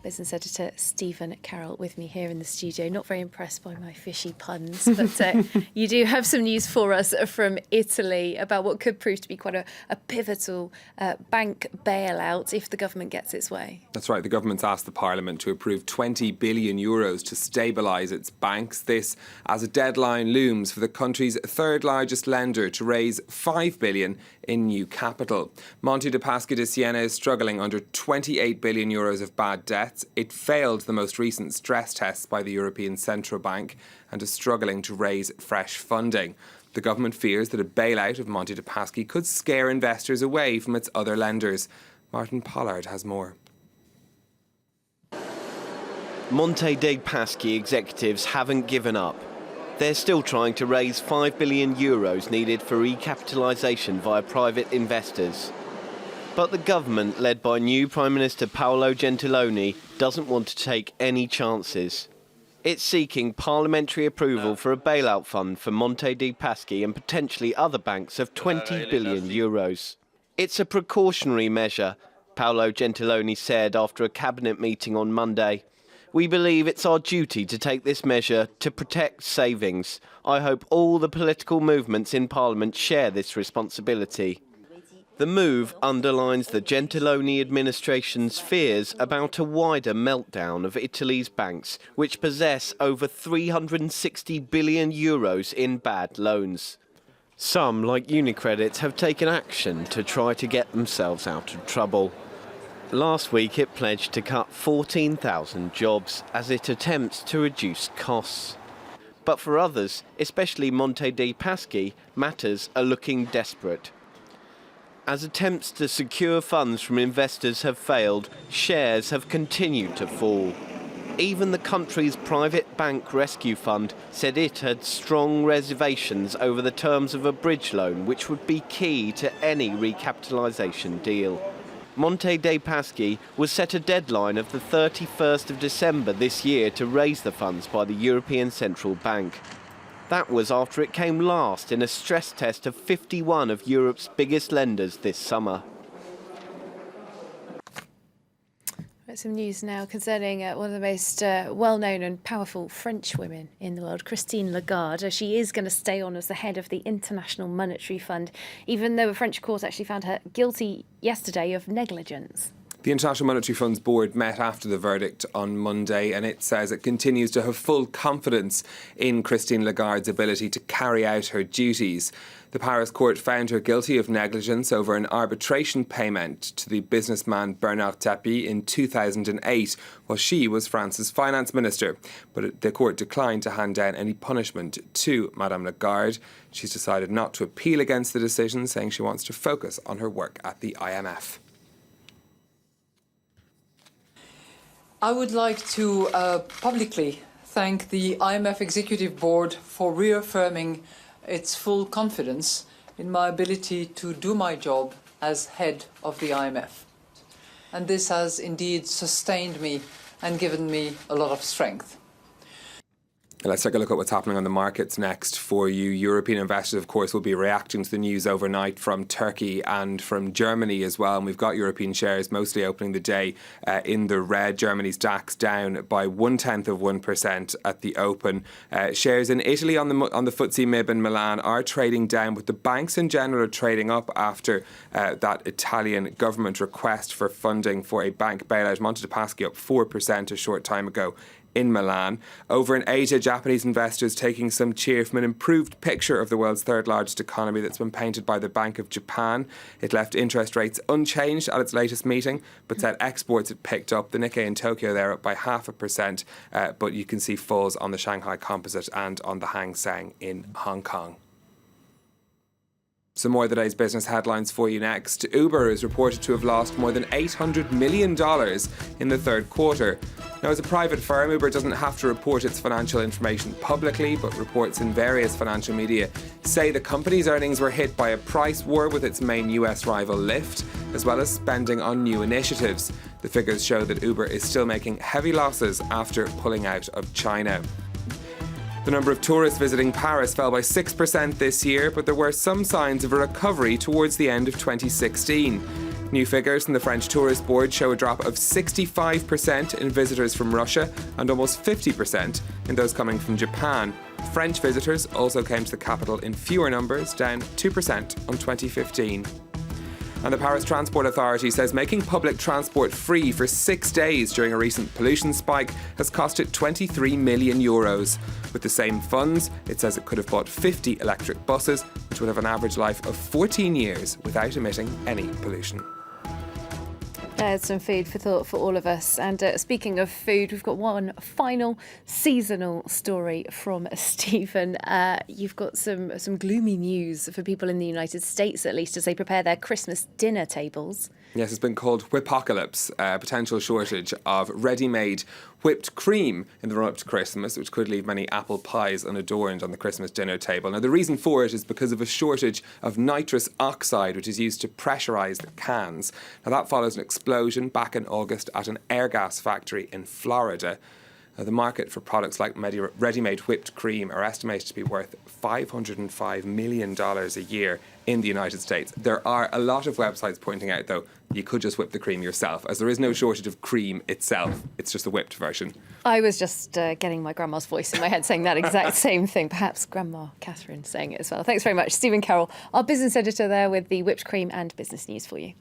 business editor Stephen Carroll with me here in the studio. Not very impressed by my fishy puns, but you do have some news for us from Italy about what could prove to be quite a pivotal bank bailout if the government gets its way. That's right. The government's asked the Parliament to approve €20 billion to stabilise its banks. This as a deadline looms for the country's third largest lender to raise €5 billion in new capital. Monte Paschi di Siena is struggling under €28 billion of bad debts. It failed the most recent stress tests by the European Central Bank and is struggling to raise fresh funding. The government fears that a bailout of Monte Paschi could scare investors away from its other lenders. Martin Pollard has more. Monte dei Paschi executives haven't given up. They're still trying to raise €5 billion needed for recapitalisation via private investors. But the government, led by new Prime Minister Paolo Gentiloni, doesn't want to take any chances. It's seeking parliamentary approval for a bailout fund for Monte dei Paschi and potentially other banks of €20 billion. It's a precautionary measure, Paolo Gentiloni said after a cabinet meeting on Monday. We believe it's our duty to take this measure to protect savings. I hope all the political movements in Parliament share this responsibility. The move underlines the Gentiloni administration's fears about a wider meltdown of Italy's banks, which possess over €360 billion in bad loans. Some, like UniCredit, have taken action to try to get themselves out of trouble. Last week it pledged to cut 14,000 jobs as it attempts to reduce costs. But for others, especially Monte dei Paschi, matters are looking desperate. As attempts to secure funds from investors have failed, shares have continued to fall. Even the country's private bank rescue fund said it had strong reservations over the terms of a bridge loan which would be key to any recapitalisation deal. Monte dei Paschi was set a deadline of the 31st of December this year to raise the funds by the European Central Bank. That was after it came last in a stress test of 51 of Europe's biggest lenders this summer. Some news now concerning one of the most well-known and powerful French women in the world, Christine Lagarde. She is going to stay on as the head of the International Monetary Fund, even though a French court actually found her guilty yesterday of negligence. The International Monetary Fund's board met after the verdict on Monday, and it says it continues to have full confidence in Christine Lagarde's ability to carry out her duties. The Paris court found her guilty of negligence over an arbitration payment to the businessman Bernard Tapie in 2008, while she was France's finance minister. But the court declined to hand down any punishment to Madame Lagarde. She's decided not to appeal against the decision, saying she wants to focus on her work at the IMF. I would like to publicly thank the IMF Executive Board for reaffirming its full confidence in my ability to do my job as head of the IMF. And this has indeed sustained me and given me a lot of strength. Let's take a look at what's happening on the markets next for you. European investors, of course, will be reacting to the news overnight from Turkey and from Germany as well. And we've got European shares mostly opening the day in the red. Germany's DAX down by 0.1% at the open. Shares in Italy on the FTSE MIB in Milan are trading down, but the banks in general are trading up after that Italian government request for funding for a bank bailout. Monte Paschi up 4% a short time ago in Milan. Over in Asia, Japanese investors taking some cheer from an improved picture of the world's third largest economy that's been painted by the Bank of Japan. It left interest rates unchanged at its latest meeting, but said exports had picked up. The Nikkei in Tokyo there up by 0.5%, but you can see falls on the Shanghai Composite and on the Hang Seng in Hong Kong. Some more of the day's business headlines for you next. Uber is reported to have lost more than $800 million in the third quarter. Now, as a private firm, Uber doesn't have to report its financial information publicly, but reports in various financial media say the company's earnings were hit by a price war with its main US rival Lyft, as well as spending on new initiatives. The figures show that Uber is still making heavy losses after pulling out of China. The number of tourists visiting Paris fell by 6% this year, but there were some signs of a recovery towards the end of 2016. New figures from the French Tourist Board show a drop of 65% in visitors from Russia and almost 50% in those coming from Japan. French visitors also came to the capital in fewer numbers, down 2% on 2015. And the Paris Transport Authority says making public transport free for 6 days during a recent pollution spike has cost it €23 million. With the same funds, it says it could have bought 50 electric buses, which would have an average life of 14 years without emitting any pollution. There's some food for thought for all of us. And speaking of food, we've got one final seasonal story from Stephen. You've got some gloomy news for people in the United States, at least, as they prepare their Christmas dinner tables. Yes, it's been called Whipocalypse, a potential shortage of ready-made whipped cream in the run-up to Christmas, which could leave many apple pies unadorned on the Christmas dinner table. Now, the reason for it is because of a shortage of nitrous oxide, which is used to pressurise the cans. Now, that follows an explosion back in August at an air gas factory in Florida. Now, the market for products like ready-made whipped cream are estimated to be worth $505 million a year in the United States. There are a lot of websites pointing out, though, you could just whip the cream yourself, as there is no shortage of cream itself. It's just a whipped version. I was just getting my grandma's voice in my head saying that exact same thing. Perhaps Grandma Catherine saying it as well. Thanks very much, Stephen Carroll, our business editor there with the whipped cream and business news for you.